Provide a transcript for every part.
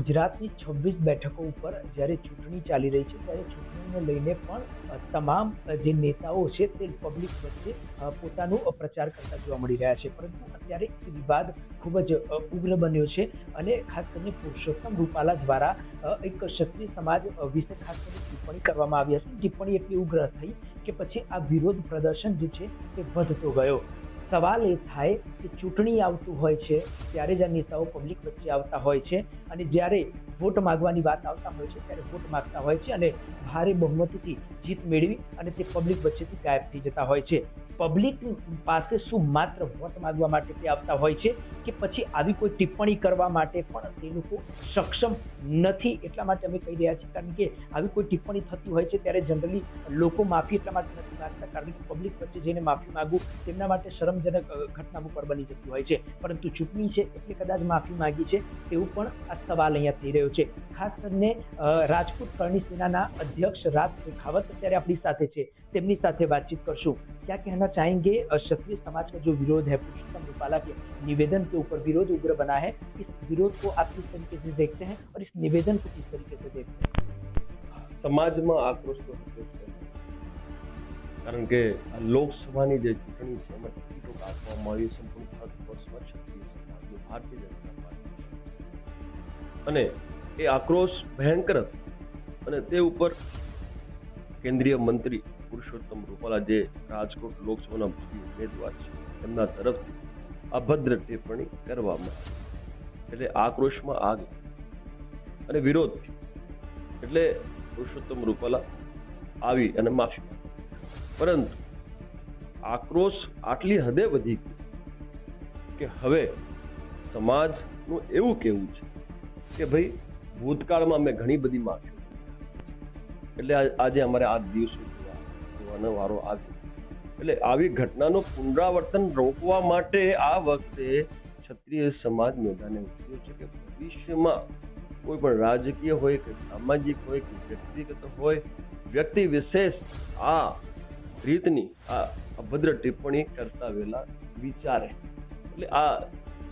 ગુજરાતની 26 બેઠકો ઉપર જ્યારે ચૂંટણી ચાલી રહી છે ત્યારે ચૂંટણીને લઈને પણ તમામ જે નેતાઓ છે તે પબ્લિક વચ્ચે પોતાનો પ્રચાર કરતા જોવા મળી રહ્યા છે, પરંતુ અત્યારે એક વિવાદ ખૂબ જ ઉગ્ર બન્યો છે અને ખાસ કરીને પુરુષોત્તમ રૂપાલા દ્વારા એક ક્ષત્રિય સમાજ વિશે ખાસ કરીને ટિપ્પણી કરવામાં આવી હતી. ટિપ્પણી એટલી ઉગ્ર થઈ કે પછી આ વિરોધ પ્રદર્શન જે છે તે વધતો ગયો. સવાલ એ થાય કે ચૂંટણી આવતું હોય છે ત્યારે જ આ નેતાઓ પબ્લિક વચ્ચે આવતા હોય છે અને જ્યારે વોટ માંગવાની વાત આવતા હોય છે ત્યારે વોટ માંગતા હોય છે અને ભારે બહુમતીથી જીત મેળવી અને તે પબ્લિક વચ્ચેથી ગાયબ થઈ જતા હોય છે. પબ્લિક પાસે શું માત્ર વોટ માંગવા માટે તે આવતા હોય છે કે પછી આવી કોઈ ટિપ્પણી કરવા માટે પણ તે લોકો સક્ષમ નથી? એટલા માટે અમે કહી રહ્યા છીએ, કારણ કે આવી કોઈ ટિપ્પણી થતી હોય છે ત્યારે જનરલી લોકો માફી એટલા માટે નથી માંગતા કારણ કે પબ્લિક વચ્ચે જઈને માફી માંગવું તેમના માટે શરમજનક ઘટનાઓ પર બની જતી હોય છે, પરંતુ ચૂંટણી છે એટલે કદાચ માફી માંગી છે તેવું પણ આ સવાલ અહીંયા થઈ રહ્યો છે. ખાસ કરીને રાજપૂત કરણી સેનાના અધ્યક્ષ રાજ શેખાવત અત્યારે આપણી સાથે છે, તેમની સાથે बातचीत करशूं. क्या कहना चाहेंगे? क्षत्रिय समाज का जो विरोध है पुरुषोत्तम रूपाला के निवेदन के ऊपर विरोध उग्र बना है, इस विरोध को आप किस तरीके से देखते हैं और इस निवेदन को किस तरीके से देखते हैं? સમાજમાં આક્રોશ તો હતો જ, કારણ કે લોકસભાની જે ચૂંટણી છે એમાં ટિકિટો આપવામાં આવી સંપૂર્ણ ભારત વર્ષમાં ક્ષત્રિય સમાજની ભારતીય જનતા પાર્ટી અને એ આક્રોશ ભયંકર હતો અને તે ઉપર કેન્દ્રીય મંત્રી પુરુષોત્તમ રૂપાલા જે રાજકોટ લોકસભાના ભાવિ ઉમેદવાર છે એમના તરફથી અભદ્ર ટિપ્પણી કરવામાં આવી એટલે આક્રોશમાં આગ અને વિરોધ એટલે પુરુષોત્તમ રૂપાલા આવી અને માફી માંગી, પરંતુ આક્રોશ આટલી હદે વધી ગયો કે હવે સમાજનું એવું કહેવું છે કે ભાઈ ભૂતકાળમાં મેં ઘણી બધી માફી એટલે આજે અમારે આ દિવસો જોવાનો વારો આવ્યો. એટલે આવી ઘટનાનું પુનરાવર્તન રોકવા માટે આ વખતે ક્ષત્રિય સમાજ મેદાને ઉતર્યો છે કે ભવિષ્યમાં કોઈ પણ રાજકીય હોય કે સામાજિક હોય કે વ્યક્તિગત હોય, વ્યક્તિ વિશેષ આ રીતની આ અભદ્ર ટિપ્પણી કરતા વેલા વિચારે. એટલે આ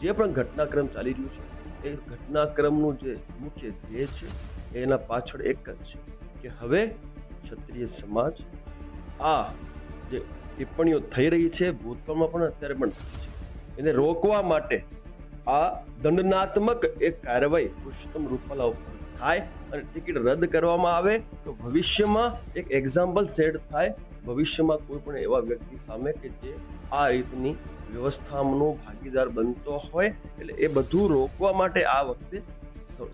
જે પણ ઘટનાક્રમ ચાલી રહ્યું છે એ ઘટનાક્રમનું જે મુખ્ય ધ્યેય છે એના પાછળ એક જ છે કે હવે ક્ષત્રિય સમાજ આ જે ટિપ્પણીઓ થઈ રહી છે ભૂતકાળમાં પણ અત્યારે પણ થઈ છે એને રોકવા માટે આ દંડનાત્મક એક કાર્યવાહી પુરુષોત્તમ રૂપાલા ઉપર થાય અને ટિકિટ રદ કરવામાં આવે તો ભવિષ્યમાં એક એક્ઝામ્પલ સેટ થાય, ભવિષ્યમાં કોઈ પણ એવા વ્યક્તિ સામે કે જે આ રીતની વ્યવસ્થાનો ભાગીદાર બનતો હોય. એટલે એ બધું રોકવા માટે આ વખતે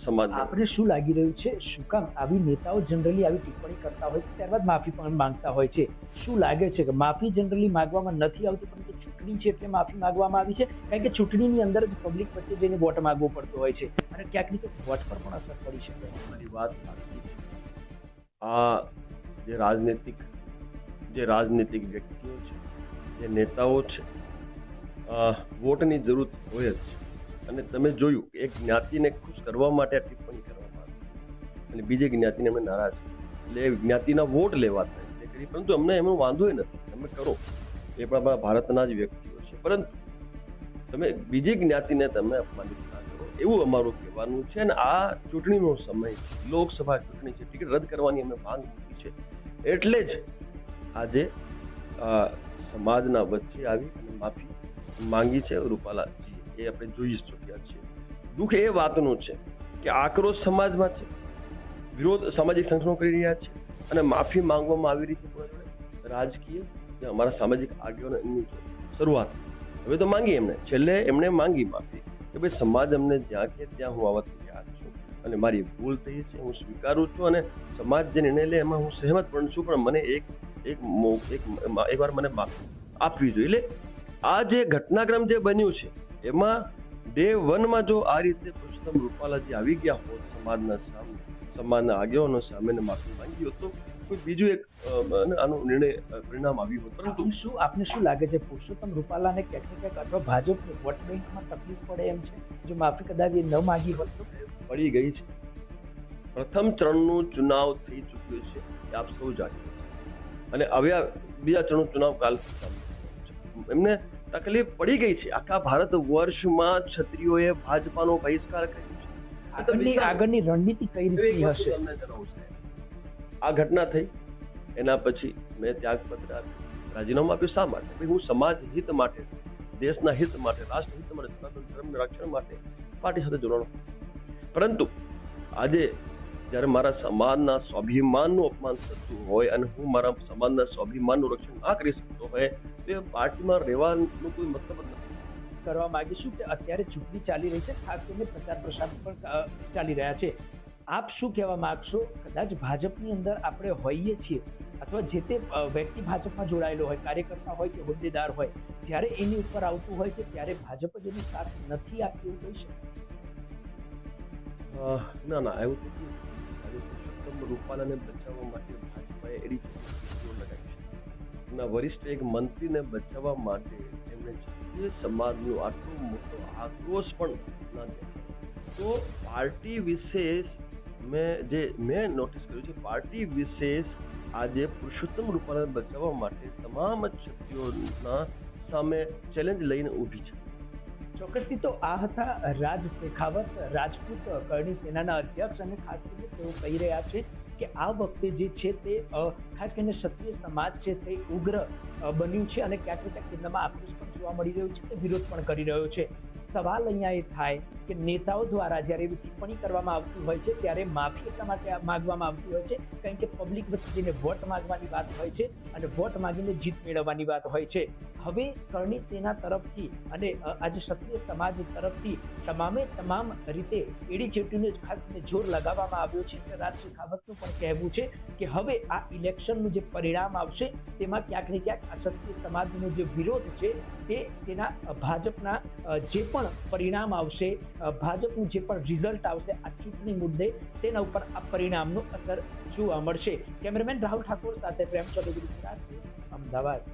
સમાજ આપણે શું લાગી રહ્યું છે, શું કામ આવી નેતાઓ જનરલી આવી ટિપ્પણી કરતા હોય છે ત્યારબાદ માફી પણ માંગતા હોય છે? શું લાગે છે કે માફી જનરલી માંગવામાં નથી આવતી પરંતુ ચૂંટણી છે એટલે માફી માંગવામાં આવી છે? કારણ કે ચૂંટણીની અંદર જ પબ્લિક વચ્ચે જઈને વોટ માંગવો પડતો હોય છે અને ક્યાંક ને ક્યાંક વોટ પર પણ અસર પડી શકે. મારી વાત સાચી છે. આ જે રાજનૈતિક વ્યક્તિઓ છે, જે નેતાઓ છે, વોટની જરૂર હોય જ છે અને તમે જોયું કે એક જ્ઞાતિને ખુશ કરવા માટે આ ટિપ્પણી કરવામાં આવી અને બીજી જ્ઞાતિને અમે નારાજ એટલે જ્ઞાતિના વોટ લેવા થાય કરી, પરંતુ અમને એમનો વાંધો નથી, તમે કરો, એ પણ આપણા ભારતના જ વ્યક્તિઓ છે, પરંતુ તમે બીજી જ્ઞાતિને તમે અપમાનિત ના કરો એવું અમારું કહેવાનું છે. અને આ ચૂંટણીનો સમય છે, લોકસભા ચૂંટણી છે, ટિકિટ રદ કરવાની અમે માંગ મૂકી છે, એટલે જ આજે સમાજના વચ્ચે આવી અને માફી માંગી છે રૂપાલાજી. એ આપણે જોઈ જ ચૂક્યા છીએ. દુઃખ એ વાતનું છે કે આક્રોશ સમાજમાં છે, વિરોધ સામાજિક સંગઠનો કરી રહ્યા છે અને માફી માંગવામાં આવી રહી છે રાજકીય જે અમારા સામાજિક આગેવાનોની શરૂઆત હવે તો માંગી છેલ્લે એમણે માંગી માફી કે ભાઈ સમાજ અમને જ્યાં કે ત્યાં હું આવવા તૈયાર છું અને મારી ભૂલ થઈ છે હું સ્વીકારું છું અને સમાજ જે નિર્ણય લે એમાં હું સહેમત પણ છું, પણ મને એકવાર મને માફી આપવી જોઈએ. એટલે આ જે ઘટનાક્રમ જે બન્યું છે એમાં ડે 1 માં જો આ રીતે પુરુષોત્તમ રૂપાલાજી આવી ગયા હોત સમાજના સામે, સમાજના આગેવાનો સામે માફી માંગી હોત તો કોઈ બીજું એક આનું પરિણામ આવ્યું હોત. પરંતુ આપને શું લાગે છે પુરુષોત્તમ રૂપાલાને ક્યાંક ને ક્યાંક અથવા ભાજપને વોટ બેંકમાં તકલીફ પડે એમ છે? જો માફી કદાચ એ ન માંગી હોત તો પડી ગઈ છે. પ્રથમ ચરણનું ચુનાવ થઈ ચૂક્યો છે એ આપ સૌ જાણીએ છીએ અને હવે બીજા ચરણનું ચુનાવ કાલ એમને તકલીફ પડી ગઈ છે. આખા ભારત વર્ષમાં ક્ષત્રિયોએ ભાજપાનો બહિષ્કાર કર્યો છે આગળની રણનીતિ કઈ એક રીતની વસ્તુ હશે? તમને જણાવું સાહેબ. આ ઘટના થઈ એના પછી મેં ત્યાગપત્ર આપ્યું, રાજીનામું આપ્યું. શા માટે? ભાઈ હું સમાજ હિત માટે, દેશના હિત માટે, રાષ્ટ્ર હિત માટે, સનાતન ધર્મના રક્ષણ માટે પાર્ટી સાથે જોડાણો. પરંતુ આજે જ્યારે મારા સમાજના સ્વાભિમાનનું અપમાન થતું હોય અને હું મારા સમાજના સ્વાભિમાનનું રક્ષણ ના કરી શકતો હોય તો એ પાર્ટીમાં રહેવાનો કોઈ મતલબ જ નથી. કરવા માંગીશું કે અત્યારે ચૂંટણી ચાલી રહી છે, ખાસ કરીને પ્રચાર પ્રસાર પણ ચાલી રહ્યા છે. આપ શું કહેવા માંગશો? કદાચ ભાજપની અંદર આપણે હોઈએ છીએ અથવા જે તે વ્યક્તિ ભાજપમાં જોડાયેલો હોય, કાર્યકર્તા હોય કે હોદ્દેદાર હોય, જ્યારે એની ઉપર આવતું હોય છે ત્યારે ભાજપ જ એનો સાથ નથી આપતી એવું કહી શકાય? ના એવું તો નથી. આજે પુરુષોત્તમ રૂપાલાને બચાવવા માટે ભાજપાએ એડી ચૂંટણીઓ લગાવી છે. એમના વરિષ્ઠ એક મંત્રીને બચાવવા માટે એમણે ક્ષત્રિય સમાજનો આટલો મોટો આક્રોશ પણ ના દેખાડ્યો. તો પાર્ટી વિશેષ મેં નોટિસ કર્યું છે, પાર્ટી વિશેષ આજે પુરુષોત્તમ રૂપાલાને બચાવવા માટે તમામ ક્ષત્રિયોના સામે ચેલેન્જ લઈને ઊભી છે. ચોક્કસથી. તો આ હતા રાજ શેખાવત, રાજપૂત કરણી સેનાના અધ્યક્ષ, અને ખાસ કરીને તેઓ કહી રહ્યા છે કે આ વખતે જે છે તે ખાસ કરીને ક્ષત્રિય સમાજ છે તે ઉગ્ર બન્યું છે અને ક્યાંક ને ક્યાંક તેમનામાં આક્રોશ પણ જોવા મળી રહ્યો છે, તે વિરોધ પણ કરી રહ્યો છે. સવાલ અહીંયા એ થાય કે નેતાઓ દ્વારા જ્યારે એવી ટિપ્પણી કરવામાં આવતી હોય છે ત્યારે માફી એટલા માટે માંગવામાં આવતી હોય છે કારણ કે પબ્લિક વચ્ચે જઈને વોટ માંગવાની વાત હોય છે અને વોટ માંગીને જીત મેળવવાની વાત હોય છે. હવે કરણી સેના તરફથી અને આજે ક્ષત્રિય સમાજ તરફથી તમામ રીતે એડી ચેટીને ખાસ કરીને જોર લગાવવામાં આવ્યો છે. રાજ શેખાવતનું પણ કહેવું છે કે હવે આ ઇલેક્શનનું જે પરિણામ આવશે તેમાં ક્યાંક ને ક્યાંક આ ક્ષત્રિય સમાજનો જે વિરોધ છે તે તેના ભાજપના જે પણ પરિણામ આવશે, ભાજપનું જે પણ રિઝલ્ટ આવશે આ ચૂંટણી મુદ્દે, તેના ઉપર આ પરિણામનો અસર જોવા મળશે. કેમેરામેન રાહુલ ઠાકોર સાથે પ્રેમ ચૌધરી, અમદાવાદ.